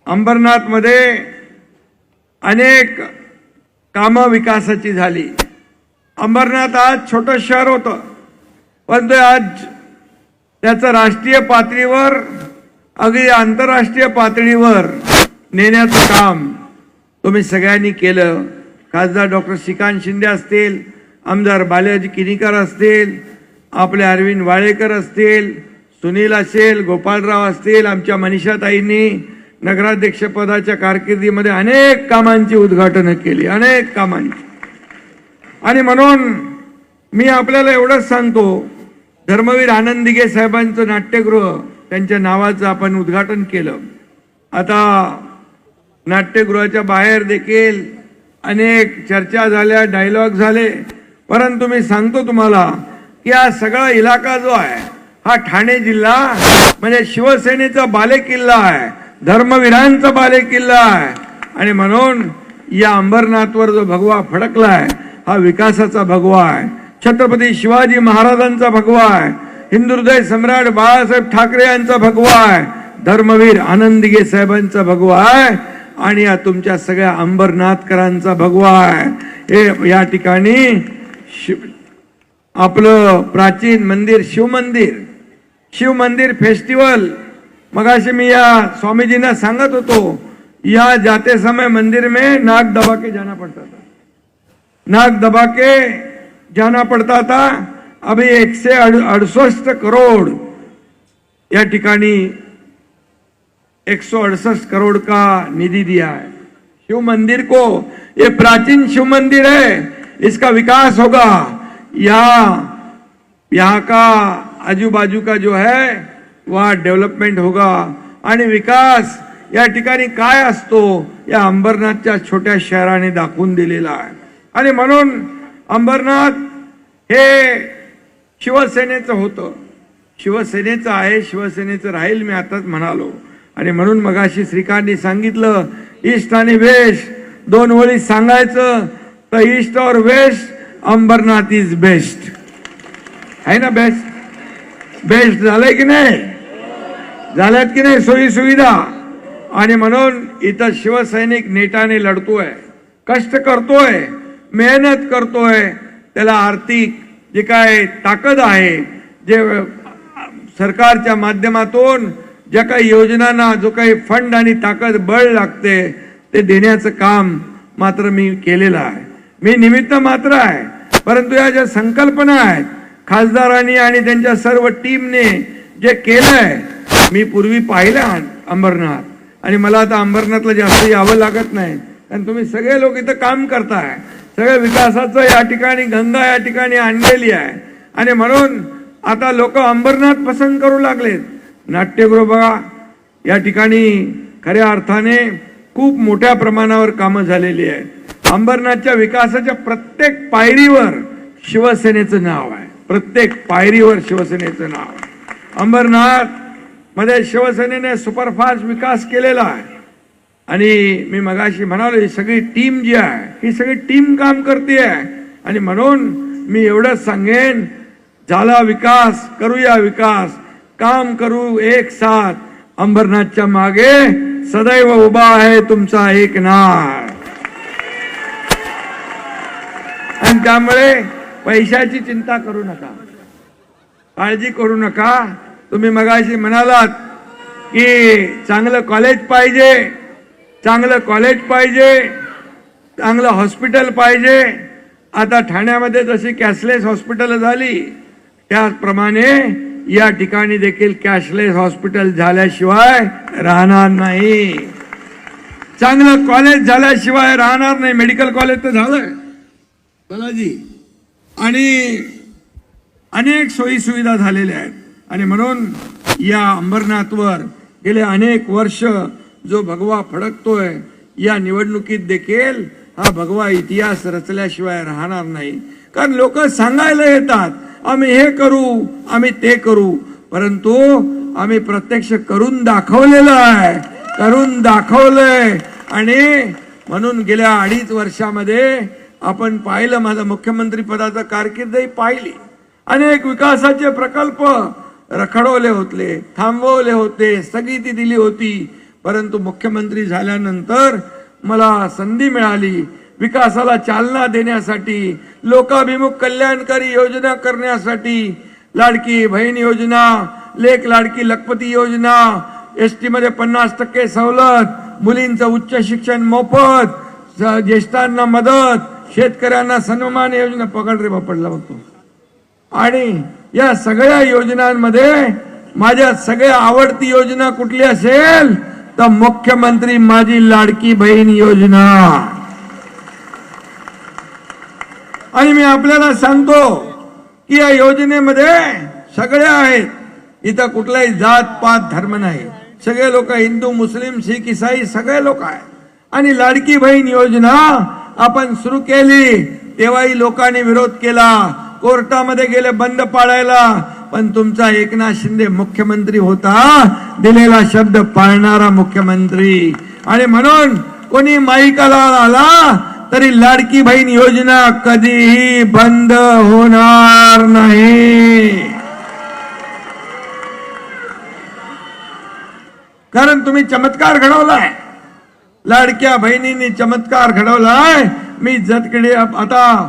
अंबरनाथमध्ये अनेक कामं विकासाची झाली. अंबरनाथ आज छोटं शहर होतं, परंतु आज त्याचं राष्ट्रीय पातळीवर अगदी आंतरराष्ट्रीय पातळीवर नेण्याचं काम तुम्ही सगळ्यांनी केलं. खासदार डॉक्टर श्रीकांत शिंदे असतील, आमदार बालाजी किनीकर असतील, आपले अरविंद वाळेकर असतील, सुनील असेल, गोपाळराव असतील, आमच्या मनीषाताईंनी नगराध्यक्षपदाच्या कारकिर्दीमध्ये अनेक कामांची उद्घाटनं केली, अनेक कामांची. आणि म्हणून मी आपल्याला एवढंच सांगतो, धर्मवीर आनंद दिघे साहेबांचं नाट्यगृह, त्यांच्या नावाचं आपण उद्घाटन केलं. आता नाट्यगृहाच्या बाहेर देखील अनेक चर्चा झाल्या, डायलॉग झाले. परंतु मी सांगतो तुम्हाला की हा सगळा इलाका जो आहे हा ठाणे जिल्हा म्हणजे शिवसेनेचा बालेकिल्ला आहे, धर्मवीरांचा बालेकिल्ला आहे. आणि म्हणून या अंबरनाथवर जो भगवा फडकलाय हा विकासाचा भगवा आहे, छत्रपती शिवाजी महाराजांचा भगवा आहे, हिंदुहृदय सम्राट बाळासाहेब ठाकरे यांचा भगवा आहे, धर्मवीर आनंद दिघे साहेबांचा भगवा आहे आणि या तुमच्या सगळ्या अंबरनाथकरांचा भगवा आहे. हे या ठिकाणी आपलं प्राचीन मंदिर शिवमंदिर फेस्टिवल, मगाशी मी या स्वामीजींना सांगत होतो, या जाते समय मंदिर में नाक दबा के जाना पड़ता था, नाक दबा के जाना पड़ता था. अभी 168 करोड़ या ठिकाणी 168 करोड़ का निधि दिया है शिव मंदिर को. ये प्राचीन शिव मंदिर है, इसका विकास होगा. यहाँ का आजू बाजू का जो है वह डेव्हलपमेंट होगा. आणि विकास या ठिकाणी काय असतो या अंबरनाथच्या छोट्या शहराने दाखवून दिलेला आहे. आणि म्हणून अंबरनाथ हे शिवसेनेचं होतं, शिवसेनेचं आहे, शिवसेनेचं राहील, मी आताच म्हणालो. आणि म्हणून मगाशी श्रीकांतनी सांगितलं, ईस्ट आणि वेस्ट दोन ओळी सांगायचं तर ईस्ट और वेस्ट अंबरनाथ इज बेस्ट आहे ना. बेस्ट झालंय की नाही, झाल्यात की नाही सोयी सुविधा. आणि म्हणून इथं शिवसैनिक नेटाने लढतोय, कष्ट करतोय, मेहनत करतोय. त्याला आर्थिक जे काय ताकद आहे, जे सरकारच्या माध्यमातून ज्या काही योजनांना जो काही फंड आणि ताकद बळ लागते ते देण्याचं काम मात्र मी केलेलं आहे. मी निमित्त मात्र आहे, परंतु या ज्या संकल्पना आहेत खासदारांनी आणि त्यांच्या सर्व टीमने जे केलंय, मी पूर्वी पाहिलं अंबरनाथ. आणि मला आता अंबरनाथला जास्त यावं लागत नाही, कारण तुम्ही सगळे लोक इथं काम करताय. सगळ्या विकासाचं या ठिकाणी गंगा या ठिकाणी आणलेली आहे. आणि म्हणून आता लोक अंबरनाथ पसंत करू लागलेत. नाट्यगृह बघा, या ठिकाणी खऱ्या अर्थाने खूप मोठ्या प्रमाणावर कामं झालेली आहेत. अंबरनाथच्या विकासाच्या प्रत्येक पायरीवर शिवसेनेचं नाव आहे, प्रत्येक पायरीवर शिवसेनेचं नाव आहे. अंबरनाथ मध्ये शिवसेनेने सुपरफास्ट विकास केलेला आहे. आणि मी मगाशी म्हणालो, ही सगळी टीम जी आहे ही सगळी टीम काम करते आहे. आणि म्हणून मी एवढंच सांगेन, झाला विकास, करूया विकास, काम करू एक साथ, अंबरनाथच्या मागे सदैव उभा आहे तुमचा एकनाथ. आणि त्यामुळे पैशाची चिंता करू नका, काळजी करू नका. तुम्ही मगाशी म्हणालात की चांगलं कॉलेज पाहिजे, चांगलं कॉलेज पाहिजे, चांगलं हॉस्पिटल पाहिजे. आता ठाण्यामध्ये जशी कॅशलेस हॉस्पिटल झाली त्याचप्रमाणे या ठिकाणी देखील कॅशलेस हॉस्पिटल झाल्याशिवाय राहणार नाही, चांगलं कॉलेज झाल्याशिवाय राहणार नाही. मेडिकल कॉलेज तर झालंय बालाजी, आणि अनेक सोयी सुविधा झालेल्या आहेत. आणि म्हणून या अंबरनाथवर गेले अनेक वर्ष जो भगवा फडकतोय, या निवडणुकीत देखील हा भगवा इतिहास रचल्याशिवाय राहणार नाही. कारण लोक सांगायला येतात आम्ही हे करू, आम्ही ते करू, परंतु आम्ही प्रत्यक्ष करून दाखवलेलं आहे, करून दाखवलंय. आणि म्हणून गेल्या 2.5 वर्षामध्ये आपण पाहिलं, माझं मुख्यमंत्री पदाचं कारकीर्दही पाहिली. अनेक विकासाचे प्रकल्प रखडवले होते, थांबवले होते, स्थगिती दिली होती. परंतु मुख्यमंत्री झाल्यानंतर मला संधी मिळाली विकासाला चालना देण्यासाठी, लोकाभिमुख कल्याणकारी योजना करण्यासाठी. लाडकी बहीण योजना, लेक लाडकी लखपती योजना, एसटी मध्ये 50% सवलत, मुलींचं उच्च शिक्षण मोफत, ज्येष्ठांना मदत, शेतकऱ्यांना सन्मान योजना, पकड रे बापडला बघतो. आणि या सगळ्या योजनांमध्ये माझ्या सगळ्या आवडती योजना कुठली असेल तर मुख्यमंत्री माझी लाडकी बहीण योजना. आणि मी आपल्याला सांगतो की या योजनेमध्ये सगळे आहेत, इथं कुठलाही जात पात धर्म नाही, सगळे लोक हिंदू मुस्लिम शीख ईसाई सगळे लोक आहेत. आणि लाडकी बहीण योजना आपण सुरू केली तेव्हाही लोकांनी विरोध केला, कोर्टामध्ये गेले बंद पाडायला, पण तुमचा एकनाथ शिंदे मुख्यमंत्री होता, दिलेला शब्द पाळणारा मुख्यमंत्री. आणि म्हणून कोणी माईकाला आला तरी लाडकी बहीण योजना कधीही बंद होणार नाही. कारण तुम्ही चमत्कार घडवलाय, लाडक्या बहिणींनी चमत्कार घडवलाय. मी जतकडे आता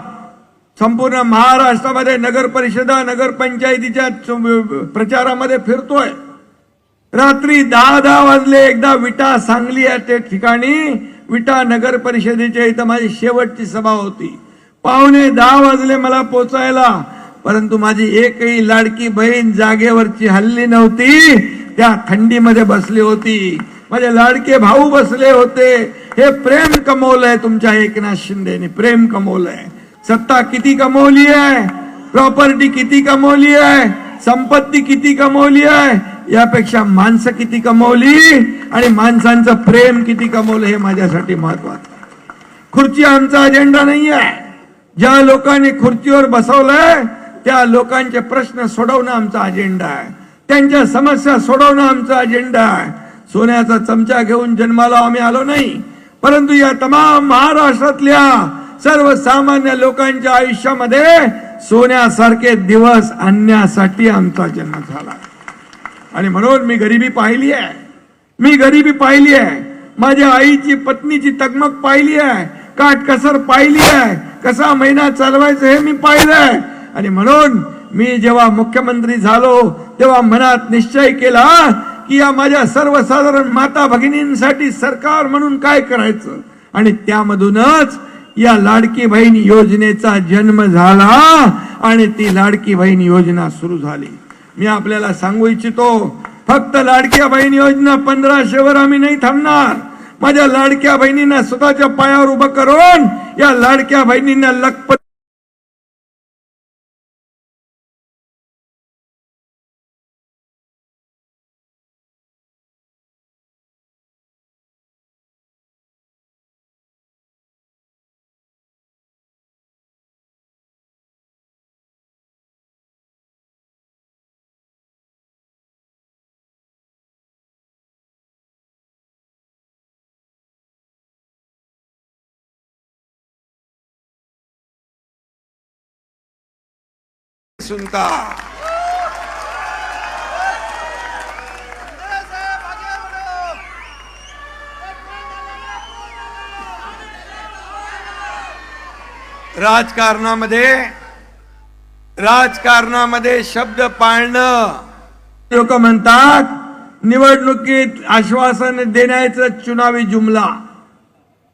संपूर्ण महाराष्ट्रामध्ये नगर परिषदा, नगर पंचायतीच्या प्रचारामध्ये फिरतोय. रात्री 10 वाजले एकदा विटा सांगली या त्या ठिकाणी विटा नगर परिषदेच्या इथं माझी शेवटची सभा होती. 9:45 वाजले मला पोचायला, परंतु माझी एकही लाडकी बहीण जागेवरची हल्ली नव्हती, त्या थंडीमध्ये बसली होती. माझे लाडके भाऊ बसले होते. हे प्रेम कमवलंय तुमच्या एकनाथ शिंदेने, प्रेम कमवलंय. सत्ता किती कमवली आहे, प्रॉपर्टी किती कमवली आहे, संपत्ती किती कमवली आहे, यापेक्षा माणसं किती कमवली आणि माणसांचं प्रेम किती कमवलं हे माझ्यासाठी महत्वाचं. खुर्ची आमचा अजेंडा नाही आहे. ज्या लोकांनी खुर्चीवर बसवलंय त्या लोकांचे प्रश्न सोडवणं आमचा अजेंडा आहे, त्यांच्या समस्या सोडवणं आमचा अजेंडा आहे. सोन्याचा चमचा घेऊन जन्माला आम्ही आलो नाही, परंतु या तमाम महाराष्ट्रातल्या सर्वसामान्य लोकांच्या आयुष्यामध्ये सोन्यासारखे दिवस आणण्यासाठी आमचा जन्म झाला. आणि म्हणून मी गरिबी पाहिली आहे, मी गरिबी पाहिली आहे, माझ्या आईची पत्नीची तगमग पाहिली आहे, काटकसर पाहिली आहे, कसा महिना चालवायचं हे मी पाहिलंय. आणि म्हणून मी जेव्हा मुख्यमंत्री झालो तेव्हा मनात निश्चय केला की या माझ्या सर्वसाधारण माता भगिनींसाठी सरकार म्हणून काय करायचं. आणि त्यामधूनच या लाडकी बहीण योजनेचा जन्म झाला आणि ती लाडकी बहीण योजना सुरू झाली. मी आपल्याला सांगू इच्छितो, फक्त लाडक्या बहीण योजना 1500 वर आम्ही नाही थांबणार. माझ्या लाडक्या बहिणींना स्वतःच्या पायावर उभं करून या लाडक्या बहिणींना लखपती सुनता। राजकारणामध्ये शब्द पाळणं, लोक म्हणतात निवडणुकीत आश्वासन देण्याचं चुनावी जुमला,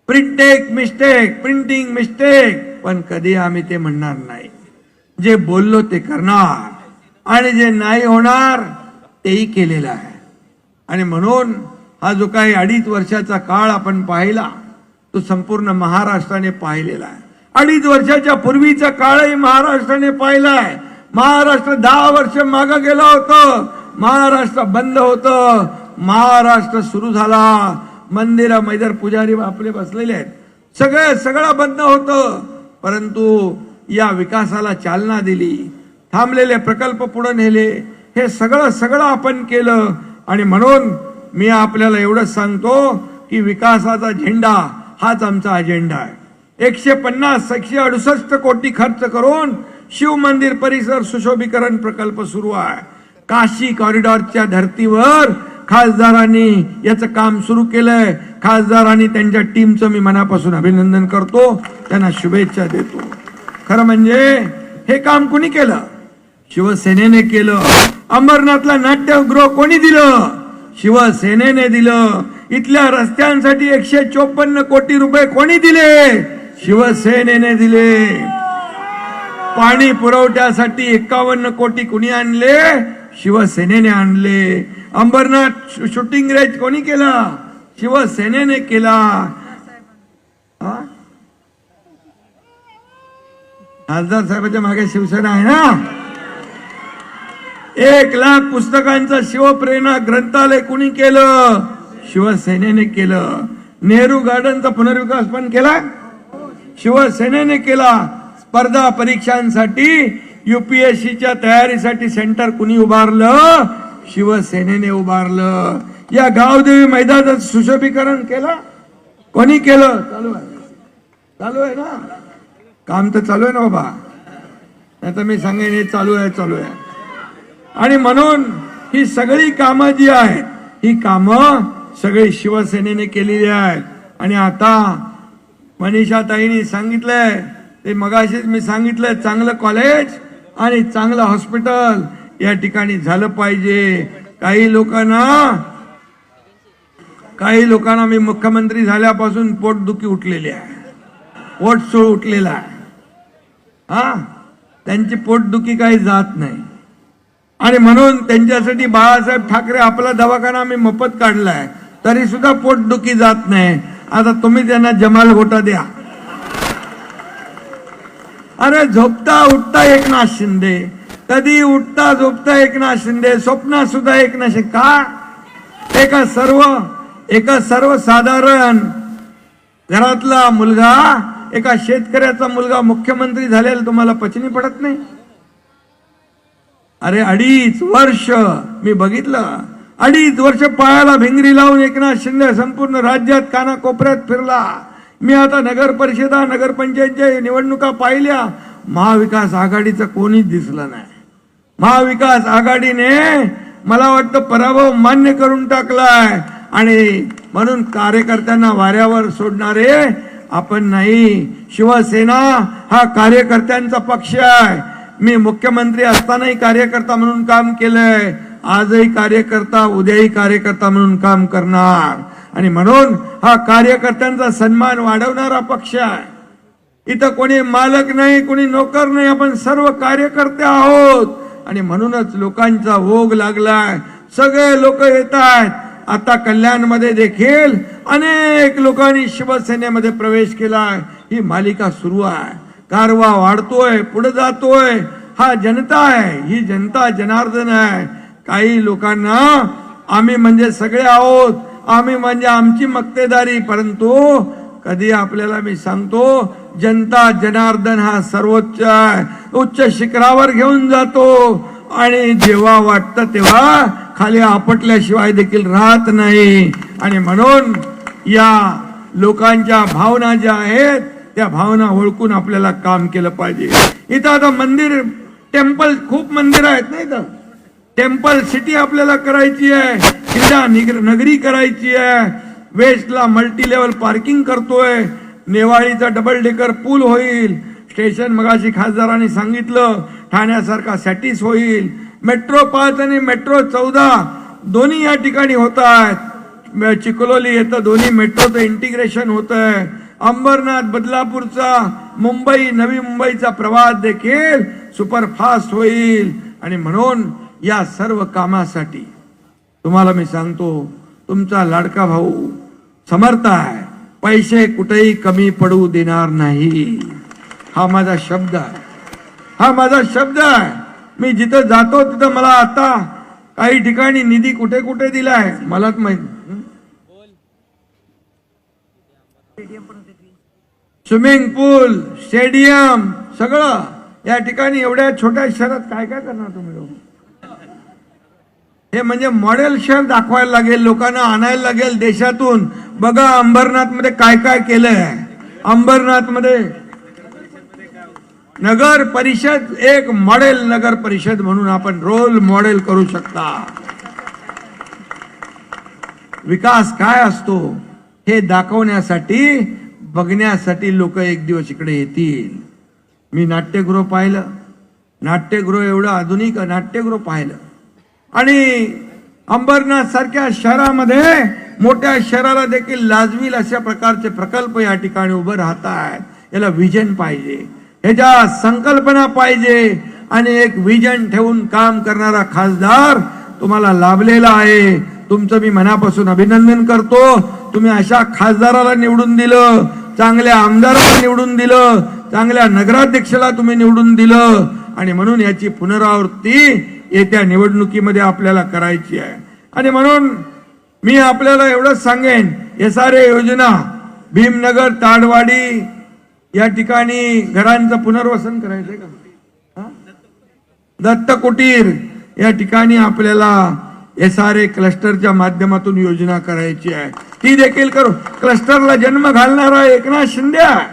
प्रिंटिंग मिस्टेक, पण कधी आम्ही ते म्हणणार नाही। जे बोललो ते करणार आणि जे नाही होणार तेही केलेलं आहे। आणि म्हणून हा जो काही 2.5 वर्षाचा काळ आपण पाहिला तो संपूर्ण महाराष्ट्राने पाहिलेला आहे। 2.5 वर्षाच्या पूर्वीचा काळही महाराष्ट्राने पाहिलाय। महाराष्ट्र 10 वर्ष मागे गेलं होतं, महाराष्ट्र बंद होतं, महाराष्ट्र सुरू झाला। मंदिर मैदार पुजारी आपले बसलेले आहेत, सगळं बंद होतं, परंतु या विकासाला चालना दिली, थांबलेले प्रकल्प पुढे नेले, हे सगळं आपण केलं। आणि म्हणून मी आपल्याला एवढंच सांगतो की विकासाचा झेंडा हाच आमचा अजेंडा आहे। 150-168 कोटी खर्च करून शिव मंदिर परिसर सुशोभीकरण प्रकल्प सुरू आहे। काशी कॉरिडॉरच्या धर्तीवर खासदारांनी याचं काम सुरू केलंय। खासदारांनी त्यांच्या टीमचं मी मनापासून अभिनंदन करतो, त्यांना शुभेच्छा देतो। खरं म्हणजे हे काम कोणी केलं? शिवसेनेने केलं। अमरनाथला नाट्यगृह कोणी दिलं? शिवसेनेने दिलं। इथल्या रस्त्यांसाठी 154 कोटी रुपये कोणी दिले? शिवसेनेने दिले। पाणी पुरवठ्यासाठी 51 कोटी कुणी आणले? शिवसेनेने आणले। अंबरनाथ शूटिंग रेंज कोणी केला? शिवसेनेने केला। खासदार साहेबांच्या मागे शिवसेना आहे ना। 1 लाख पुस्तकांचं शिवप्रेरणा ग्रंथालय कुणी केलं? शिवसेनेने केलं। नेहरू गार्डनचा पुनर्विकास पण केला, शिवसेनेने केला। स्पर्धा परीक्षांसाठी UPSCच्या तयारीसाठी सेंटर कुणी उभारलं? शिवसेनेने उभारलं। या गावदेवी मैदानाचं सुशोभीकरण केलं कोणी केलं? चालू आहे ना, काम तर चालू आहे ना बाबा, नाही तर मी सांगेन हे चालू आहे। आणि म्हणून ही सगळी कामं जी आहेत, ही कामं सगळी शिवसेनेने केलेली आहेत। आणि आता मनीषाताईंनी सांगितलंय ते मगाशीच मी सांगितलंय, चांगलं कॉलेज आणि चांगलं हॉस्पिटल या ठिकाणी झालं पाहिजे। काही लोकांना मी मुख्यमंत्री झाल्यापासून पोटदुखी उठलेली आहे, पोटसूळ उठलेला आहे। त्यांची पोटदुखी काही जात नाही आणि म्हणून त्यांच्यासाठी बाळासाहेब ठाकरे आपला दवाखाना आम्ही मोफत काढलाय, तरी सुद्धा पोटदुखी जात नाही। आता तुम्ही त्यांना जमाल गोटा द्या। अरे झोपता उठता एकनाथ शिंदे, कधी उठता झोपता एकनाथ शिंदे, स्वप्नात सुद्धा एकनाथ शिंदे का? एका सर्वसाधारण घरातला मुलगा, एका शेतकऱ्याचा मुलगा मुख्यमंत्री झालेला तुम्हाला पचनी पडत नाही? अरे 2.5 वर्ष मी बघितलं, 2.5 वर्ष पायाला भिंगरी लावून एकनाथ शिंदे संपूर्ण राज्यात कानाकोपऱ्यात फिरला। मी आता नगर परिषदा नगरपंचायतच्या निवडणुका पाहिल्या, महाविकास आघाडीचं कोणीच दिसलं नाही। महाविकास आघाडीने मला वाटतं पराभव मान्य करून टाकलाय आणि म्हणून कार्यकर्त्यांना वाऱ्यावर सोडणारे आपण नाही। शिवसेना हा कार्यकर्त्यांचा पक्ष आहे। मी मुख्यमंत्री असतानाही कार्यकर्ता म्हणून काम केलंय, आजही कार्यकर्ता, उद्याही कार्यकर्ता म्हणून काम करणार। आणि म्हणून हा कार्यकर्त्यांचा सन्मान वाढवणारा पक्ष आहे। इथं कोणी मालक नाही, कोणी नोकर नाही, आपण सर्व कार्यकर्ते आहोत। आणि म्हणूनच लोकांचा ओघ लागलाय, सगळे लोक येत आहेत। आता कल्याणमध्ये देखील अनेक लोकांनी शिवसेनेमध्ये प्रवेश केलाय। ही मालिका सुरू आहे, कारवा वाढतोय, पुढे जातोय। हा जनता आहे, ही जनता जनार्दन आहे। काही लोकांना आम्ही म्हणजे सगळे आहोत, आम्ही म्हणजे आमची मक्तेदारी, परंतु कधी आपल्याला मी सांगतो जनता जनार्दन हा सर्वोच्च आहे, उच्च शिखरावर घेऊन जातो आणि जेव्हा वाटतं तेव्हा खाली आपटल्याशिवाय देखील राहत नाही। आणि म्हणून या लोकांच्या भावना ज्या आहेत त्या भावना ओळखून आपल्याला काम केलं पाहिजे। इथं आता मंदिर टेम्पल खूप मंदिरं आहेत नाही तर टेम्पल सिटी आपल्याला करायची आहे, क्रीडा नगरी करायची आहे, वेस्टला मल्टी लेवल पार्किंग करतोय, नेवाळीचा डबल डेकर पूल होईल, स्टेशन मगाशी खासदारांनी सांगितलं ठाण्यासारखा सॅटिस होईल, मेट्रो 5 आणि मेट्रो 14 दोन्ही या ठिकाणी होत आहेत, चिखलोली येतं दोन्ही मेट्रोचं इंटिग्रेशन होत आहे, अंबरनाथ बदलापूरचा मुंबई नवी मुंबईचा प्रवास देखील सुपरफास्ट होईल. आणि म्हणून या सर्व कामासाठी तुम्हाला मी सांगतो तुमचा लाडका भाऊ समर्थ आहे, पैसे कुठेही कमी पडू देणार नाही. हा माझा शब्द आहे, हा माझा शब्द आहे. मी जिथं जातो तिथं मला आता काही ठिकाणी निधी कुठे कुठे दिलाय मलाच माहित. स्विमिंग पूल, स्टेडियम सगळं या ठिकाणी एवढ्या छोट्या शहरात काय काय करणार तुम्ही लोक? हे म्हणजे मॉडेल शहर दाखवायला लागेल, लोकांना आणायला लागेल देशातून. बघा अंबरनाथ मध्ये काय काय केलंय. अंबरनाथ मध्ये नगर परिषद एक मॉडेल नगर परिषद म्हणून आपण रोल मॉडेल करू शकता. विकास काय असतो हे दाखवण्यासाठी बघण्यासाठी लोक एक दिवस इकडे येतील. मी नाट्यगृह पाहिलं, नाट्यगृह एवढं आधुनिक नाट्यगृह पाहिलं. आणि अंबरनाथ सारख्या शहरामध्ये मोठ्या शहराला देखील लाजवील अशा प्रकारचे प्रकल्प या ठिकाणी उभे राहत आहेत. याला विजन पाहिजे, ह्याच्या संकल्पना पाहिजे आणि एक विजन ठेवून काम करणारा खासदार तुम्हाला लाभलेला आहे. तुमचं मी मनापासून अभिनंदन करतो. तुम्ही अशा खासदाराला निवडून दिलं, चांगल्या आमदाराला निवडून दिलं, चांगल्या नगराध्यक्षाला तुम्ही निवडून दिलं. आणि म्हणून याची पुनरावृत्ती येत्या निवडणुकीमध्ये आपल्याला करायची आहे. आणि म्हणून मी आपल्याला एवढंच सांगेन, SRA योजना भीमनगर ताडवाडी या ठिकाणी घरांचं पुनर्वसन करायचंय का? दत्त कुटीर या ठिकाणी आपल्याला SRA क्लस्टरच्या माध्यमातून योजना करायची आहे, ती देखील करू. क्लस्टरला जन्म घालणारा एकनाथ शिंदे आहे.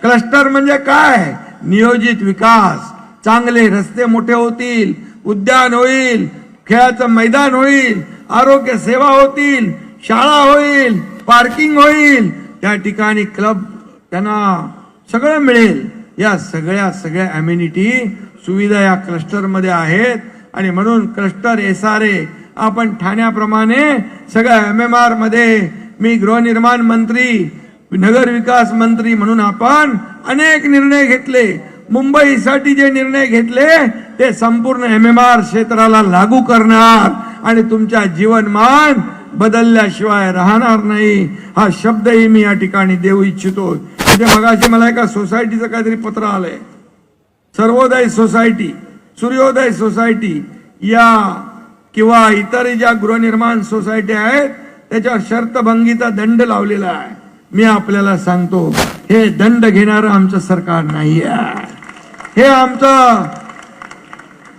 क्लस्टर म्हणजे काय? नियोजित विकास. चांगले रस्ते मोठे होतील, उद्यान होईल, खेळाचं मैदान होईल, आरोग्य सेवा होतील, शाळा होईल, पार्किंग होईल, त्या ठिकाणी क्लब त्यांना सगळं मिळेल. या सगळ्या अम्युनिटी सुविधा या क्लस्टरमध्ये आहेत. आणि म्हणून क्लस्टर SRA आपण ठाण्याप्रमाणे सगळ्या MMR मध्ये, मी गृहनिर्माण मंत्री, नगर विकास मंत्री म्हणून आपण अनेक निर्णय घेतले. मुंबईसाठी जे निर्णय घेतले ते संपूर्ण MMR क्षेत्राला लागू करणार आणि तुमच्या जीवनमान बदलल्याशिवाय राहणार नाही. हा शब्दही मी या ठिकाणी देऊ इच्छितो. म्हणजे मगाशी मला एका सोसायटीचं काहीतरी पत्र आलंय, सर्वोदय सोसायटी, सूर्योदय सोसायटी या किंवा इतर ज्या गृहनिर्माण सोसायटी आहेत त्याच्यावर शर्तभंगीचा दंड लावलेला आहे. मी आपल्याला सांगतो, हे दंड घेणारं आमचं सरकार नाही आहे, हे आमचं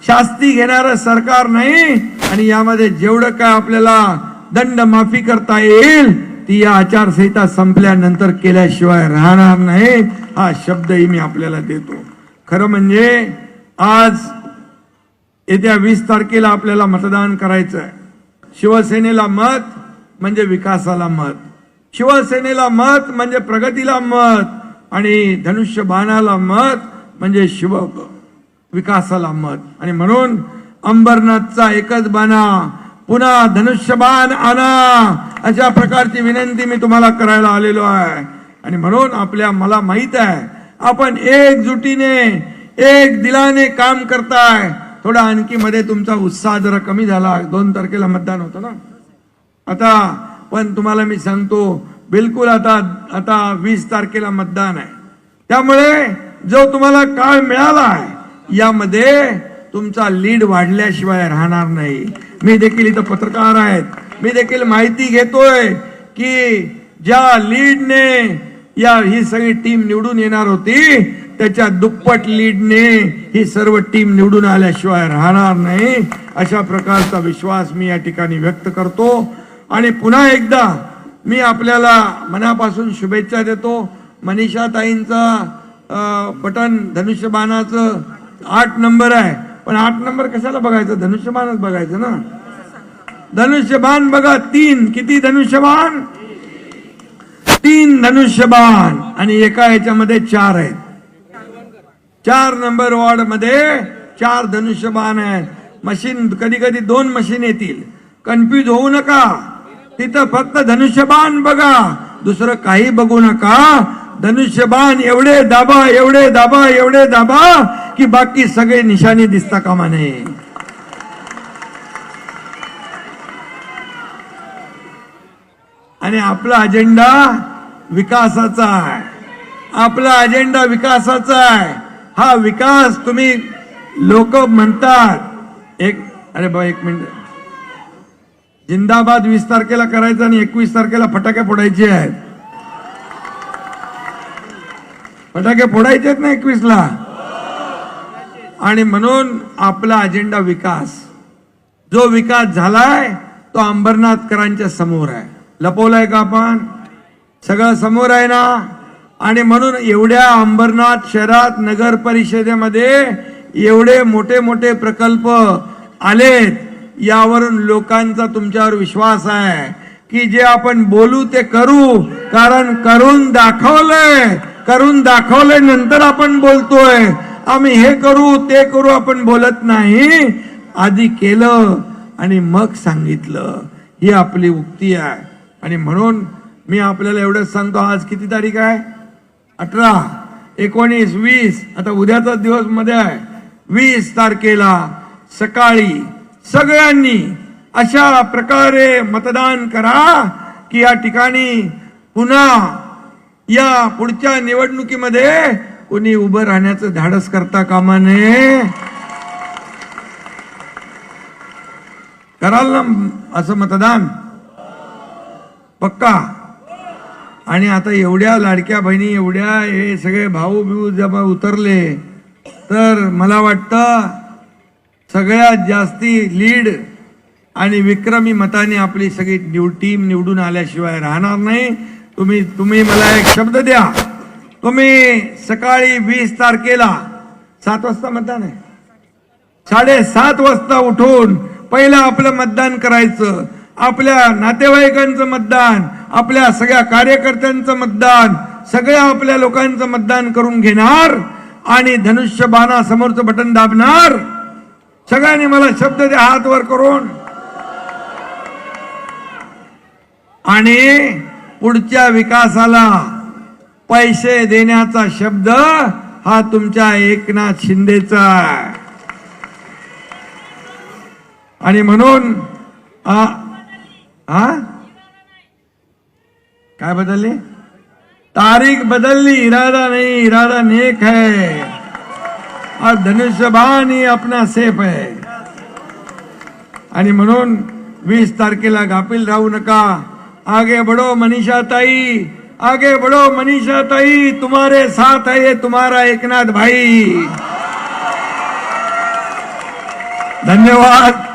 शास्ती घेणारं सरकार नाही. आणि यामध्ये जेवढं काय आपल्याला दंड माफी करता येईल ती या आचारसंहिता संपल्यानंतर केल्याशिवाय राहणार नाही. हा शब्दही मी आपल्याला देतो. खरं म्हणजे आज येत्या 20 तारखेला आपल्याला मतदान करायचं आहे. शिवसेनेला मत म्हणजे विकासाला मत, शिवसेनेला मत म्हणजे प्रगतीला मत, आणि धनुष्यबाणाला मत म्हणजे शिव विकासाला मत. आणि म्हणून अंबरनाथचा एकच बाणा, पुन्हा धनुष्यबाण आणा, अशा प्रकारची विनंती मी तुम्हाला करायला आलेलो आहे. आणि म्हणून मला माहित आहे आपण एकजुटीने एक दिलाने काम करताय. थोडा आणखी मध्ये तुमचा उत्साह जरा कमी झाला. 2 तारखेला मतदान होतं ना आता, पण तुम्हाला मी सांगतो बिलकुल आता 20 तारखेला मतदान आहे. त्यामुळे जो तुम्हाला काळ मिळाला आहे यामध्ये तुमचा लीड वाढल्याशिवाय राहणार नाही. मी देखील इथं पत्रकार आहेत, मी देखील माहिती घेतोय की ज्या लीडने ही सगळी टीम निवडून येणार होती त्याच्या दुप्पट लीडने ही सर्व टीम निवडून आल्याशिवाय राहणार नाही. अशा प्रकारचा विश्वास मी या ठिकाणी व्यक्त करतो. आणि पुन्हा एकदा मी आपल्याला मनापासून शुभेच्छा देतो. मनीषा ताईंचा बटन धनुष्यबाणाचं 8 नंबर आहे, पण 8 नंबर कशाला बघायचं, धनुष्यबाणच बघायचं ना. धनुष्यबाण बघा 3, किती धनुष्यबाण, 3 धनुष्यबाण आणि एका ह्याच्यामध्ये 4 आहेत. 4 नंबर वॉर्ड मध्ये 4 धनुष्यबाण आहेत. मशीन कधी कधी 2 मशीन येतील, कन्फ्यूज होऊ नका. तिथं फक्त धनुष्यबाण बघा, दुसरं काही बघू नका. धनुष्यबाण एवढे दाबा, एवढे दाबा, एवढे दाबा की बाकी सगळे निशाणी दिसता कामा नये. आणि आपला अजेंडा विकासाचा आहे, आपला अजेंडा विकासाचा आहे. हा विकास तुम्ही लोक म्हणतात अरे बा 1 मिनिट, जिंदाबाद 20 तारखेला करायचं आणि 21 तारखेला फटाके फोडायचे आहेत. फटाके फोडायचे आहेत ना 21ला. आणि म्हणून आपला अजेंडा विकास, जो विकास झालाय तो अंबरनाथकरांच्या समोर आहे. लपवलाय का आपण, सगळं समोर आहे ना. आणि म्हणून एवढ्या अंबरनाथ शहरात नगर परिषदेमध्ये एवढे मोठे मोठे प्रकल्प आलेत, यावरून लोकांचा तुमच्यावर विश्वास आहे की जे आपण बोलू ते करू. कारण करून दाखवलंय नंतर आपण बोलतोय. आम्ही हे करू ते करू आपण बोलत नाही, आधी केलं आणि मग सांगितलं, ही आपली उक्ती आहे. आणि म्हणून मी आपल्याला एवढंच सांगतो, आज किती तारीख आहे, 18, 19, 20, आता उद्याचा दिवस मध्ये आहे. 20 तारखेला सकाळी सगळ्यांनी अशा प्रकारे मतदान करा की या ठिकाणी पुन्हा या पुढच्या निवडणुकीमध्ये कोणी उभं राहण्याचं धाडस करता कामा नये. कराल ना असं मतदान पक्का. आणि आता एवढ्या लाडक्या बहिणी, एवढ्या हे सगळे भाऊ बिऊ जब उतरले, तर मला वाटतं सगळ्यात जास्ती लीड आणि विक्रमी मताने आपली सगळी टीम निवडून आल्याशिवाय राहणार नाही. तुम्ही मला एक शब्द द्या, तुम्ही सकाळी 20 तारखेला 7 वाजता मतदान आहे, 7:30 वाजता उठून पहिलं आपलं मतदान करायचं. आपल्या नातेवाईकांचं मतदान, आपल्या सगळ्या कार्यकर्त्यांचं मतदान, सगळ्या आपल्या लोकांचं मतदान करून घेणार आणि धनुष्यबाणा समोरचं बटन दाबणार. सगळ्यांनी मला शब्द द्या हात वर करून. आणि पुढच्या विकासाला पैसे देण्याचा शब्द हा तुमच्या एकनाथ शिंदेचा आहे. आणि म्हणून काय बदलले, तारीख बदलली, इरादा नहीं, इरादा नेक है और धनुष्यबाण ही अपना सेफ है. आणि म्हणून 20 तारखेला गाफील राहू नका. आगे बढ़ो मनीषा ताई, आगे बढ़ो मनीषा ताई, तुम्हारे साथ है ये तुम्हारा एकनाथ भाई. धन्यवाद.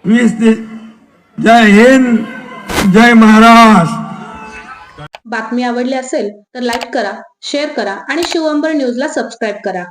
20 जय हिंद, जय महाराष्ट्र. बातमी आवडली असेल तर लाईक करा, शेअर करा आणि शिवअंबर न्यूजला सबस्क्राईब करा.